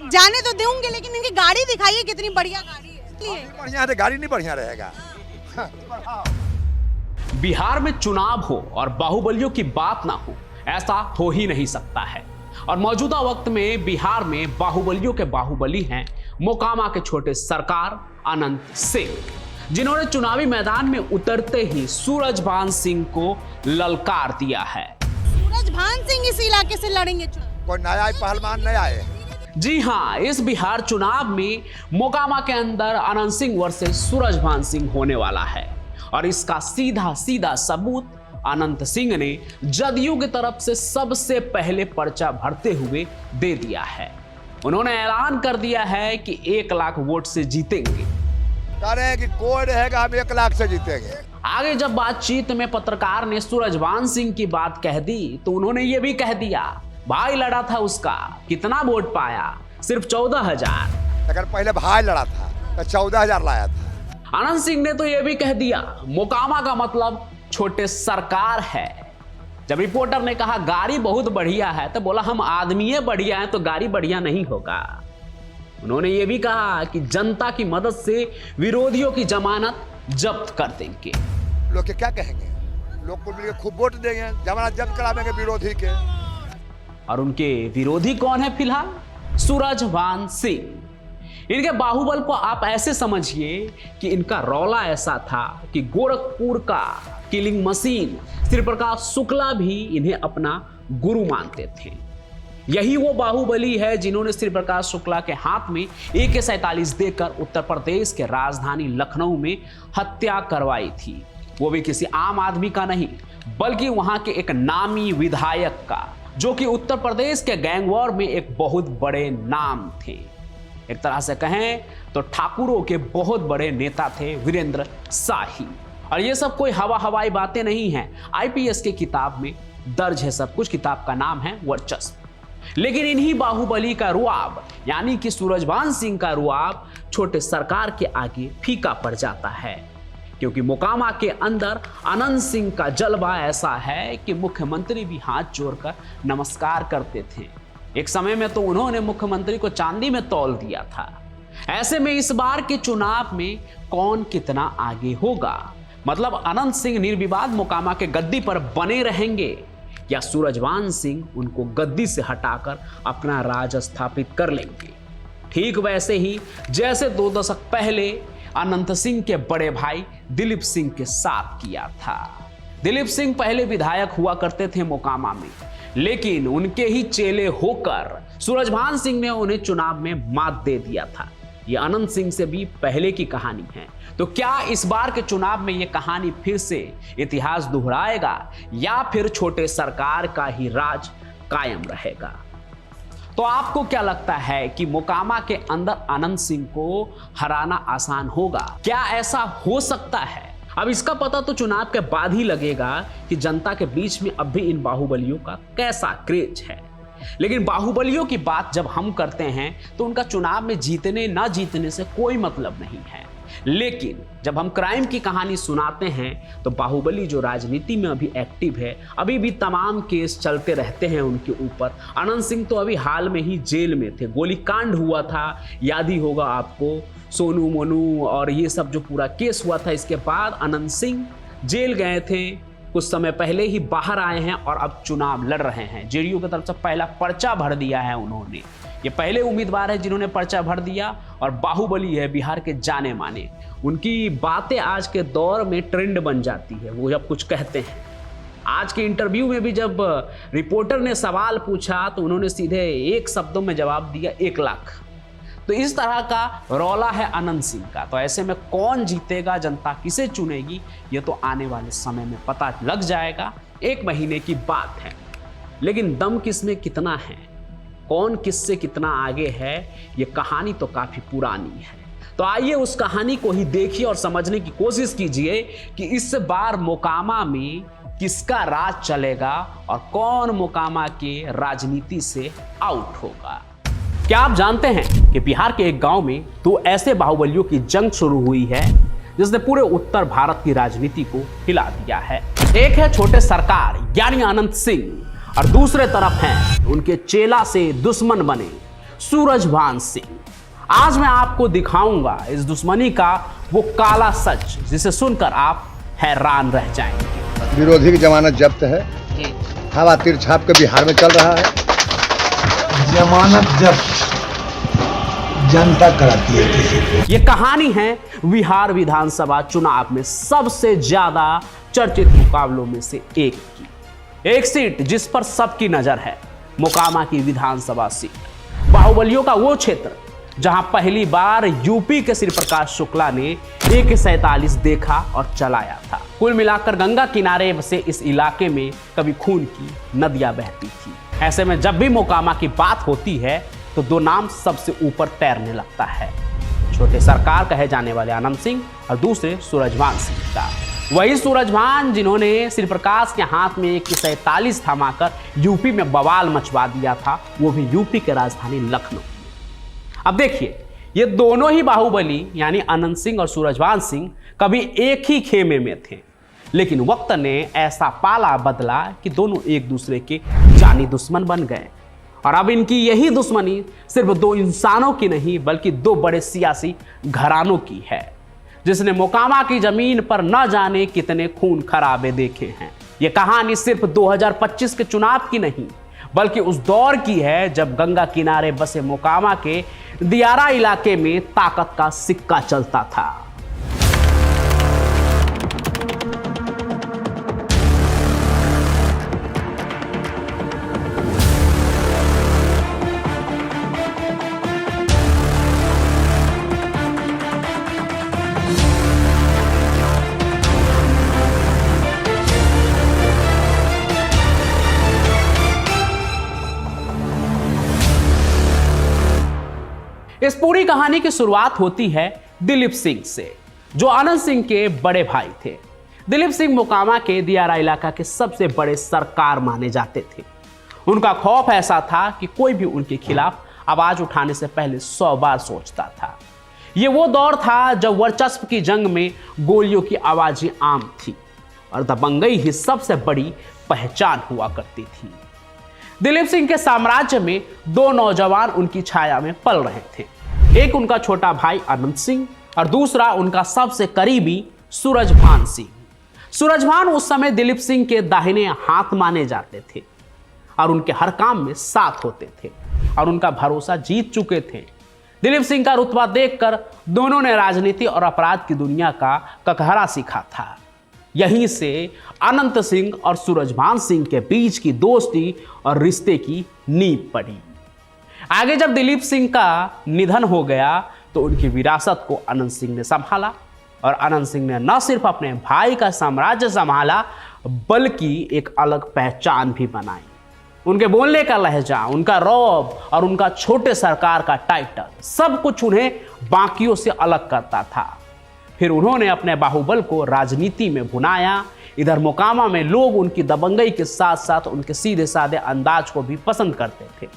जाने तो देंगे, लेकिन इनकी गाड़ी दिखाइए कितनी बढ़िया गाड़ी है। बढ़िया है, गाड़ी नहीं बढ़िया रहेगा। बिहार में चुनाव हो और बाहुबलियों की बात ना हो, ऐसा हो ही नहीं सकता है। और मौजूदा वक्त में बिहार में बाहुबलियों के बाहुबली हैं मोकामा के छोटे सरकार अनंत सिंह, जिन्होंने चुनावी मैदान में उतरते ही सूरजभान सिंह को ललकार दिया है। सूरजभान सिंह इस इलाके से लड़ेंगे चुनाव? कोई नया पहलवान नहीं आए। जी हां, इस बिहार चुनाव में मोकामा के अंदर अनंत सिंह वर्सेस सूरजभान सिंह होने वाला है। और इसका सीधा सीधा सबूत अनंत सिंह ने जदयू की तरफ से सबसे पहले पर्चा भरते हुए दे दिया है। उन्होंने ऐलान कर दिया है कि 1 लाख वोट से जीतेंगे। कह रहे हैं कि कोई रहेगा हम 1 लाख से जीतेंगे। आगे जब बातचीत में पत्रकार ने सूरजभान सिंह की बात कह दी तो उन्होंने ये भी कह दिया, भाई लड़ा था उसका, कितना वोट पाया? सिर्फ 14,000। अगर पहले भाई लड़ा था तो 14,000 लाया था। अनंत सिंह ने तो यह भी कह दिया मोकामा का मतलब छोटे सरकार है। जब रिपोर्टर ने कहा गाड़ी बहुत बढ़िया है तो बोला हम आदमी बढ़िया है तो गाड़ी बढ़िया नहीं होगा। उन्होंने यह भी कहा कि जनता की मदद से विरोधियों की जमानत जब्त कर देंगे। लोग के क्या कहेंगे? लोग को मिलकर खूब वोट देंगे, जमानत जब्त करावेंगे विरोधी के। और उनके विरोधी कौन है फिलहाल? सूरजभान सिंह। इनके बाहुबल को आप ऐसे समझिए कि इनका रौला ऐसा था कि गोरखपुर का किलिंग मशीन श्री प्रकाश शुक्ला भी इन्हें अपना गुरु मानते थे। यही वो बाहुबली है जिन्होंने श्री प्रकाश शुक्ला के हाथ में AK-47 देकर उत्तर प्रदेश के राजधानी लखनऊ में हत्या करवाई थी। वो भी किसी आम आदमी का नहीं, बल्कि वहां के एक नामी विधायक का, जो कि उत्तर प्रदेश के गैंग वॉर में एक बहुत बड़े नाम थे। एक तरह से कहें तो ठाकुरों के बहुत बड़े नेता थे वीरेंद्र शाही। और ये सब कोई हवाई बातें नहीं हैं, IPS की किताब में दर्ज है सब कुछ। किताब का नाम है वर्चस्व। लेकिन इन्हीं बाहुबली का रुआब यानी कि सूरजभान सिंह का रुआब छोटे सरकार के आगे फीका पड़ जाता है, क्योंकि मोकामा के अंदर अनंत सिंह का जलवा ऐसा है कि मुख्यमंत्री भी हाथ जोड़कर नमस्कार करते थे। एक समय में तो उन्होंने मुख्यमंत्री को चांदी में तौल दिया था। ऐसे में इस बार के चुनाव में कौन कितना आगे होगा? मतलब अनंत सिंह निर्विवाद मोकामा के गद्दी पर बने रहेंगे या सूरजभान सिंह उनको गद्दी से हटाकर अपना राज स्थापित कर लेंगे? ठीक वैसे ही जैसे 2 दशक पहले अनंत सिंह के बड़े भाई दिलीप सिंह के साथ किया था। दिलीप सिंह पहले विधायक हुआ करते थे मोकामा में, लेकिन उनके ही चेले होकर सूरजभान सिंह ने उन्हें चुनाव में मात दे दिया था। यह अनंत सिंह से भी पहले की कहानी है। तो क्या इस बार के चुनाव में यह कहानी फिर से इतिहास दोहराएगा या फिर छोटे सरकार का ही राज कायम रहेगा? तो आपको क्या लगता है कि मोकामा के अंदर अनंत सिंह को हराना आसान होगा? क्या ऐसा हो सकता है? अब इसका पता तो चुनाव के बाद ही लगेगा कि जनता के बीच में अब भी इन बाहुबलियों का कैसा क्रेज है। लेकिन बाहुबलियों की बात जब हम करते हैं तो उनका चुनाव में जीतने ना जीतने से कोई मतलब नहीं है। लेकिन जब हम क्राइम की कहानी सुनाते हैं तो बाहुबली जो राजनीति में अभी एक्टिव है, अभी भी तमाम केस चलते रहते हैं उनके ऊपर। अनंत सिंह तो अभी हाल में ही जेल में थे, गोलीकांड हुआ था, याद ही होगा आपको, सोनू मोनू और ये सब जो पूरा केस हुआ था। इसके बाद अनंत सिंह जेल गए थे, कुछ समय पहले ही बाहर आए हैं और अब चुनाव लड़ रहे हैं। जेडीयू की तरफ से पहला पर्चा भर दिया है उन्होंने। ये पहले उम्मीदवार है जिन्होंने पर्चा भर दिया और बाहुबली है बिहार के जाने माने। उनकी बातें आज के दौर में ट्रेंड बन जाती है, वो जब कुछ कहते हैं। आज के इंटरव्यू में भी जब रिपोर्टर ने सवाल पूछा तो उन्होंने सीधे 1 शब्दों में जवाब दिया, 1 लाख। तो इस तरह का रौला है अनंत सिंह का। तो ऐसे में कौन जीतेगा, जनता किसे चुनेगी, ये तो आने वाले समय में पता लग जाएगा। 1 महीने की बात है। लेकिन दम किसमें कितना है, कौन किससे कितना आगे है, ये कहानी तो काफी पुरानी है। तो आइए उस कहानी को ही देखिए और समझने की कोशिश कीजिए कि इस बार मोकामा में किसका राज चलेगा और कौन मोकामा के राजनीति से आउट होगा। क्या आप जानते हैं कि बिहार के एक गांव में 2 ऐसे बाहुबलियों की जंग शुरू हुई है जिसने पूरे उत्तर भारत की राजनीति को हिला दिया है। एक है छोटे सरकार यानी अनंत सिंह और दूसरे तरफ हैं उनके चेला से दुश्मन बने सूरजभान सिंह। आज मैं आपको दिखाऊंगा इस दुश्मनी का वो काला सच जिसे सुनकर आप हैरान रह जाएंगे। विरोधी की जमानत जब्त है, हवा तीर छाप के बिहार में चल रहा है। जमानत जब्त जनता कराती है किसी को। ये कहानी है बिहार विधानसभा चुनाव में सबसे ज्यादा चर्चित मुकाबलों में से एक की। एक सीट जिस पर सबकी नजर है, मोकामा की विधानसभा सीट, बाहुबलियों का वो क्षेत्र जहां पहली बार यूपी के श्री प्रकाश शुक्ला ने AK-47 देखा और चलाया था। कुल मिलाकर गंगा किनारे बसे इस इलाके में कभी खून की नदियां बहती थी। ऐसे में जब भी मोकामा की बात होती है तो दो नाम सबसे ऊपर तैरने लगता है, छोटे सरकार कहे जाने वाले आनंद सिंह और दूसरे सूरजभान सिंह का। वही सूरजभान जिन्होंने श्री प्रकाश के हाथ में AK-47 थमाकर यूपी में बवाल मचवा दिया था, वो भी यूपी के राजधानी लखनऊ। अब देखिए, ये दोनों ही बाहुबली यानी आनंद सिंह और सूरजभान सिंह कभी एक ही खेमे में थे, लेकिन वक्त ने ऐसा पाला बदला कि दोनों एक दूसरे के जानी दुश्मन बन गए। और अब इनकी यही दुश्मनी सिर्फ दो इंसानों की नहीं बल्कि दो बड़े सियासी घरानों की है, जिसने मोकामा की जमीन पर न जाने कितने खून खराबे देखे हैं। ये कहानी सिर्फ 2025 के चुनाव की नहीं बल्कि उस दौर की है जब गंगा किनारे बसे मोकामा के दियारा इलाके में ताकत का सिक्का चलता था। इस पूरी कहानी की शुरुआत होती है दिलीप सिंह से, जो आनंद सिंह के बड़े भाई थे। दिलीप सिंह मोकामा के दियारा इलाका के सबसे बड़े सरकार माने जाते थे। उनका खौफ ऐसा था कि कोई भी उनके खिलाफ आवाज उठाने से पहले 100 बार सोचता था। ये वो दौर था जब वर्चस्व की जंग में गोलियों की आवाजें आम थी और दबंगई ही सबसे बड़ी पहचान हुआ करती थी। दिलीप सिंह के साम्राज्य में दो नौजवान उनकी छाया में पल रहे थे, एक उनका छोटा भाई आनंद सिंह और दूसरा उनका सबसे करीबी सूरजभान सिंह। सूरजभान उस समय दिलीप सिंह के दाहिने हाथ माने जाते थे और उनके हर काम में साथ होते थे और उनका भरोसा जीत चुके थे। दिलीप सिंह का रुतबा देखकर दोनों ने राजनीति और अपराध की दुनिया का ककहरा सीखा था। यहीं से अनंत सिंह और सूरजभान सिंह के बीच की दोस्ती और रिश्ते की नींव पड़ी। आगे जब दिलीप सिंह का निधन हो गया तो उनकी विरासत को अनंत सिंह ने संभाला और अनंत सिंह ने न सिर्फ अपने भाई का साम्राज्य संभाला बल्कि एक अलग पहचान भी बनाई। उनके बोलने का लहजा, उनका रौब और उनका छोटे सरकार का टाइटल सब कुछ उन्हें बाकियों से अलग करता था। फिर उन्होंने अपने बाहुबल को राजनीति में भुनाया। इधर मोकामा में लोग उनकी दबंगई के साथ साथ उनके सीधे साधे अंदाज को भी पसंद करते थे।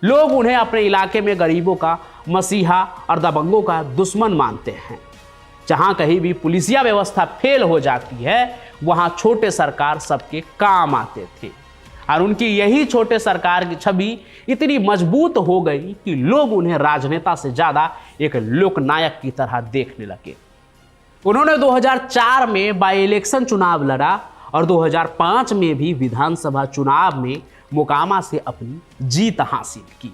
लोग उन्हें अपने इलाके में गरीबों का मसीहा और दबंगों का दुश्मन मानते हैं। जहां कहीं भी पुलिसिया व्यवस्था फेल हो जाती है वहां छोटे सरकार सबके काम आते थे और उनकी यही छोटे सरकार की छवि इतनी मजबूत हो गई कि लोग उन्हें राजनेता से ज्यादा एक लोकनायक की तरह देखने लगे। उन्होंने 2004 में बाई इलेक्शन चुनाव लड़ा और 2005 में भी विधानसभा चुनाव में मोकामा से अपनी जीत हासिल की।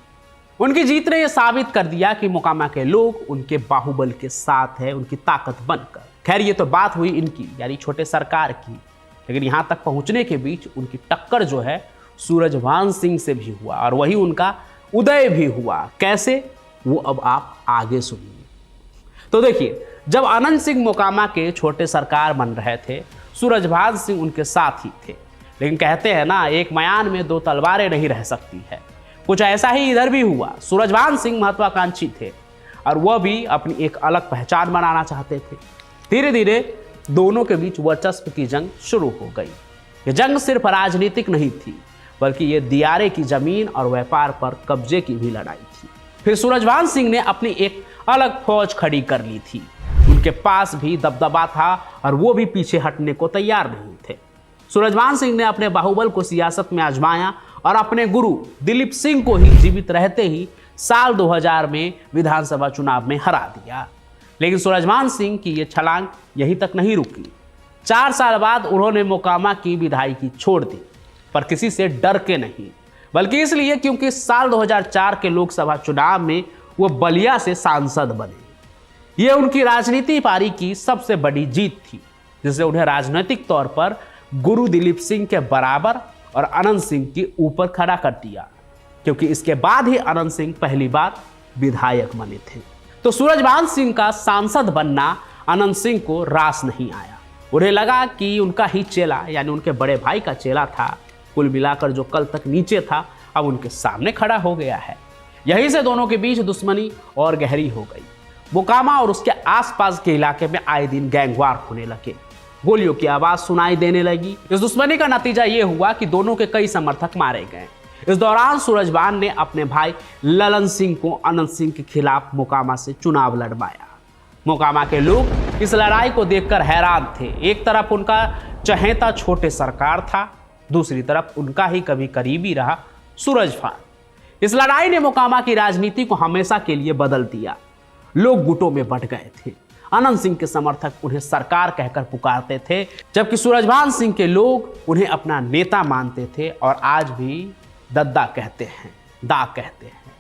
उनकी जीत ने यह साबित कर दिया कि मोकामा के लोग उनके बाहुबल के साथ है, उनकी ताकत बनकर। खैर ये तो बात हुई इनकी यानी छोटे सरकार की, लेकिन यहाँ तक पहुँचने के बीच उनकी टक्कर जो है सूरजभान सिंह से भी हुआ और वही उनका उदय भी हुआ। कैसे, वो अब आप आगे सुनिए। तो देखिए, जब आनंद सिंह मोकामा के छोटे सरकार बन रहे थे, सूरजभान सिंह उनके साथ ही थे। लेकिन कहते हैं ना, एक मयान में दो तलवारें नहीं रह सकती है। कुछ ऐसा ही इधर भी हुआ। सूरजभान सिंह महत्वाकांक्षी थे और वह भी अपनी एक अलग पहचान बनाना चाहते थे। धीरे धीरे दोनों के बीच वर्चस्व की जंग शुरू हो गई। ये जंग सिर्फ राजनीतिक नहीं थी बल्कि ये दियारे की जमीन और व्यापार पर कब्जे की भी लड़ाई थी। फिर सूरजभान सिंह ने अपनी एक अलग फौज खड़ी कर ली थी। उनके पास भी दबदबा था और वो भी पीछे हटने को तैयार नहीं थे। सूरजभान सिंह ने अपने बाहुबल को सियासत में आजमाया और अपने गुरु दिलीप सिंह को ही जीवित रहते ही साल 2000 में विधानसभा चुनाव में हरा दिया। लेकिन सूरजभान सिंह की ये छलांग यहीं तक नहीं रुकी। 4 साल बाद उन्होंने मोकामा की विधायकी छोड़ दी, पर किसी से डर के नहीं, बल्कि इसलिए क्योंकि साल 2004 के लोकसभा चुनाव में वो बलिया से सांसद बने। ये उनकी राजनीति पारी की सबसे बड़ी जीत थी, जिससे उन्हें राजनीतिक तौर पर गुरु दिलीप सिंह के बराबर और अनंत सिंह के ऊपर खड़ा कर दिया, क्योंकि इसके बाद ही अनंत सिंह पहली बार विधायक बने थे। तो सूरजभान सिंह का सांसद बनना अनंत सिंह को रास नहीं आया। उन्हें लगा कि उनका ही चेला, यानी उनके बड़े भाई का चेला था, कुल मिलाकर जो कल तक नीचे था अब उनके सामने खड़ा हो गया है। यहीं से दोनों के बीच दुश्मनी और गहरी हो गई। मोकामा और उसके आसपास के इलाके में आए दिन गैंगवार होने लगे, गोलियों की आवाज सुनाई देने लगी। इस दुश्मनी का नतीजा यह हुआ कि दोनों के कई समर्थक मारे गए। इस दौरान सूरजभान ने अपने भाई ललन सिंह को अनंत सिंह के खिलाफ मोकामा से चुनाव लड़वाया। मोकामा के लोग इस लड़ाई को देखकर हैरान थे। एक तरफ उनका चहेता छोटे सरकार था, दूसरी तरफ उनका ही कभी करीबी रहा सूरजभान। इस लड़ाई ने मोकामा की राजनीति को हमेशा के लिए बदल दिया। लोग गुटों में बंट गए थे। अनंत सिंह के समर्थक उन्हें सरकार कहकर पुकारते थे, जबकि सूरजभान सिंह के लोग उन्हें अपना नेता मानते थे और आज भी दद्दा कहते हैं, दा कहते हैं।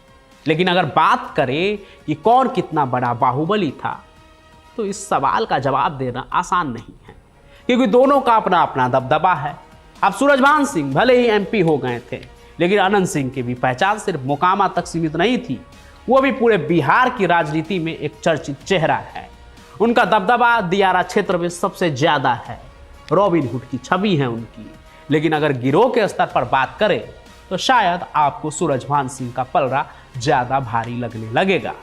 लेकिन अगर बात करें कि कौन कितना बड़ा बाहुबली था, तो इस सवाल का जवाब देना आसान नहीं है, क्योंकि दोनों का अपना अपना दबदबा है। अब सूरजभान सिंह भले ही एमपी हो गए थे, लेकिन अनंत सिंह की भी पहचान सिर्फ मोकामा तक सीमित नहीं थी, वो भी पूरे बिहार की राजनीति में एक चर्चित चेहरा है। उनका दबदबा दियारा क्षेत्र में सबसे ज्यादा है। रॉबिन हुड की छवि है उनकी। लेकिन अगर गिरोह के स्तर पर बात करें तो शायद आपको सूरजभान सिंह का पलड़ा ज्यादा भारी लगने लगेगा।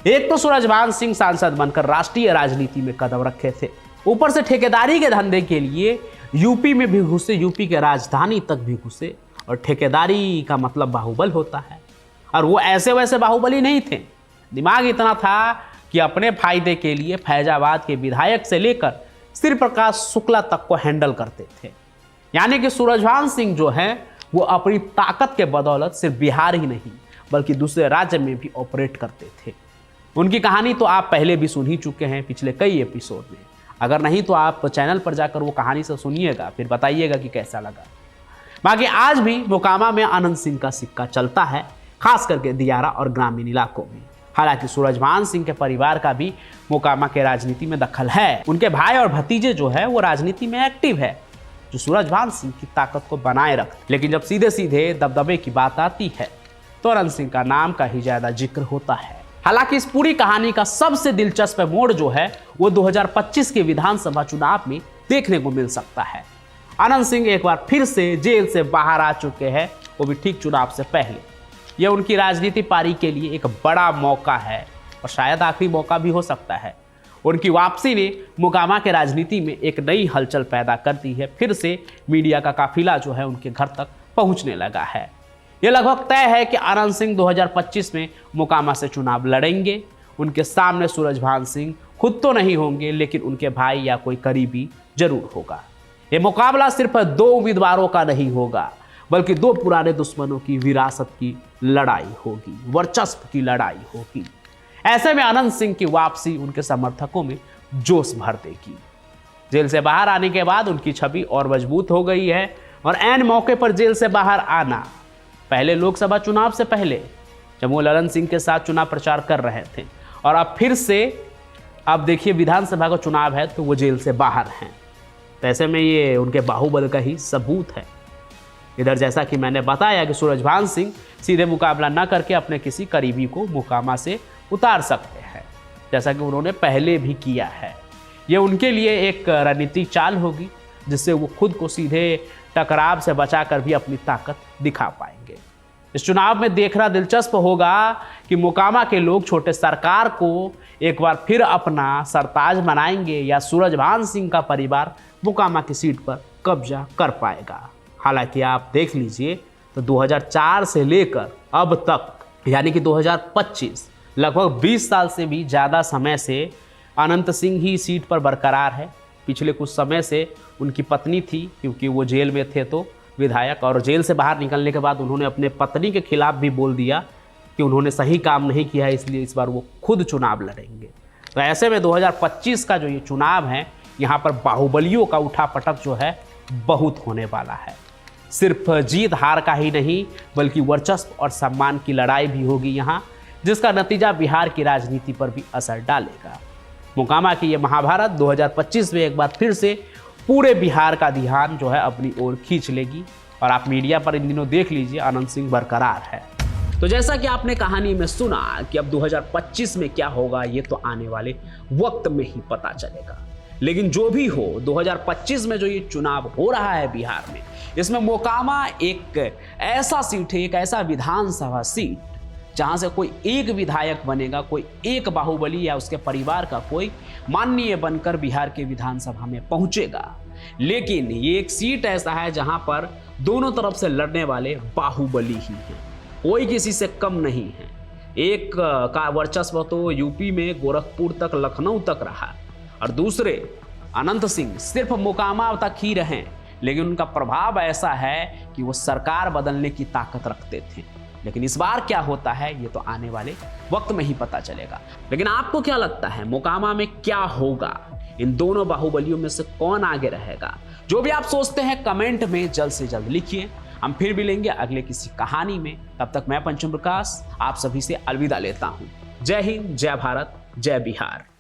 एक तो सूरजभान सिंह सांसद बनकर राष्ट्रीय राजनीति में कदम रखे थे, ऊपर से ठेकेदारी के धंधे के लिए यूपी में भी घुसे, यूपी के राजधानी तक भी घुसे। और ठेकेदारी का मतलब बाहुबल होता है, और वो ऐसे वैसे बाहुबली नहीं थे। दिमाग इतना था कि अपने फायदे के लिए फैजाबाद के विधायक से लेकर श्री प्रकाश शुक्ला तक को हैंडल करते थे। यानी कि सूरजभान सिंह जो है वो अपनी ताकत के बदौलत सिर्फ बिहार ही नहीं बल्कि दूसरे राज्य में भी ऑपरेट करते थे। उनकी कहानी तो आप पहले भी सुन ही चुके हैं पिछले कई एपिसोड में। अगर नहीं तो आप चैनल पर जाकर वो कहानी से सुनिएगा, फिर बताइएगा कि कैसा लगा। बाकी आज भी मोकामा में अनंत सिंह का सिक्का चलता है, खास करके दियारा और ग्रामीण इलाकों में। हालांकि सूरजभान सिंह के परिवार का भी मोकामा के राजनीति में दखल है। उनके भाई और भतीजे जो है वो राजनीति में एक्टिव है, जो सूरजभान सिंह की ताकत को बनाए रखते। लेकिन जब सीधे सीधे दबदबे की बात आती है तो अनंत सिंह का नाम का ही ज्यादा जिक्र होता है। हालांकि इस पूरी कहानी का सबसे दिलचस्प मोड़ जो है वो 2025 के विधानसभा चुनाव में देखने को मिल सकता है। अनंत सिंह एक बार फिर से जेल से बाहर आ चुके हैं, वो भी ठीक चुनाव से पहले। यह उनकी राजनीति पारी के लिए एक बड़ा मौका है और शायद आखिरी मौका भी हो सकता है। उनकी वापसी ने मोकामा के राजनीति में एक नई हलचल पैदा कर दी है। फिर से मीडिया का काफिला जो है उनके घर तक पहुंचने लगा है। यह लगभग तय है कि अनंत सिंह 2025 में मोकामा से चुनाव लड़ेंगे। उनके सामने सूरजभान सिंह खुद तो नहीं होंगे, लेकिन उनके भाई या कोई करीबी जरूर होगा। ये मुकाबला सिर्फ 2 उम्मीदवारों का नहीं होगा, बल्कि 2 पुराने दुश्मनों की विरासत की लड़ाई होगी, वर्चस्व की लड़ाई होगी। ऐसे में अनंत सिंह की वापसी उनके समर्थकों में जोश भर देगी। जेल से बाहर आने के बाद उनकी छवि और मजबूत हो गई है और ऐन मौके पर जेल से बाहर आना, पहले लोकसभा चुनाव से पहले जब वो ललन सिंह के साथ चुनाव प्रचार कर रहे थे, और अब फिर से अब देखिए विधानसभा का चुनाव है तो वो जेल से बाहर हैं। तो ऐसे में ये उनके बाहुबल का ही सबूत है। इधर जैसा कि मैंने बताया कि सूरजभान सिंह सीधे मुकाबला न करके अपने किसी करीबी को मोकामा से उतार सकते हैं, जैसा कि उन्होंने पहले भी किया है। ये उनके लिए एक रणनीतिक चाल होगी, जिससे वो खुद को सीधे टकराव से बचाकर भी अपनी ताकत दिखा पाएंगे। इस चुनाव में देखना दिलचस्प होगा कि मोकामा के लोग छोटे सरकार को एक बार फिर अपना सरताज बनाएंगे या सूरजभान सिंह का परिवार मोकामा की सीट पर कब्जा कर पाएगा। हालांकि आप देख लीजिए तो 2004 से लेकर अब तक यानी कि 2025 लगभग 20 साल से भी ज़्यादा समय से अनंत सिंह ही सीट पर बरकरार है। पिछले कुछ समय से उनकी पत्नी थी, क्योंकि वो जेल में थे तो विधायक, और जेल से बाहर निकलने के बाद उन्होंने अपने पत्नी के खिलाफ भी बोल दिया कि उन्होंने सही काम नहीं किया है, इसलिए इस बार वो खुद चुनाव लड़ेंगे। तो ऐसे में 2025 का जो ये चुनाव है, यहाँ पर बाहुबलियों का उठापटक जो है बहुत होने वाला है। सिर्फ जीत हार का ही नहीं बल्कि वर्चस्व और सम्मान की लड़ाई भी होगी यहाँ, जिसका नतीजा बिहार की राजनीति पर भी असर डालेगा। मोकामा की ये महाभारत 2025 में एक बार फिर से पूरे बिहार का ध्यान जो है अपनी ओर खींच लेगी। और आप मीडिया पर इन दिनों देख लीजिए, आनंद सिंह बरकरार है। तो जैसा कि आपने कहानी में सुना कि अब 2025 में क्या होगा ये तो आने वाले वक्त में ही पता चलेगा। लेकिन जो भी हो, 2025 में जो ये चुनाव हो रहा है बिहार में, इसमें मोकामा एक ऐसा सीट है, एक ऐसा विधानसभा सीट जहां से कोई एक विधायक बनेगा, कोई एक बाहुबली या उसके परिवार का कोई माननीय बनकर बिहार के विधानसभा में पहुंचेगा। लेकिन ये एक सीट ऐसा है जहां पर दोनों तरफ से लड़ने वाले बाहुबली ही हैं, कोई किसी से कम नहीं है। एक का वर्चस्व तो यूपी में गोरखपुर तक, लखनऊ तक रहा, और दूसरे अनंत सिंह सिर्फ मोकामा तक ही रहे, लेकिन उनका प्रभाव ऐसा है कि वो सरकार बदलने की ताकत रखते थे। लेकिन इस बार क्या होता है ये तो आने वाले वक्त में ही पता चलेगा। लेकिन आपको क्या लगता है मोकामा में क्या होगा? इन दोनों बाहुबलियों में से कौन आगे रहेगा? जो भी आप सोचते हैं कमेंट में जल्द से जल्द लिखिए। हम फिर मिलेंगे अगले किसी कहानी में। तब तक मैं पंचम प्रकाश आप सभी से अलविदा लेता हूं। जय हिंद, जय भारत, जय बिहार।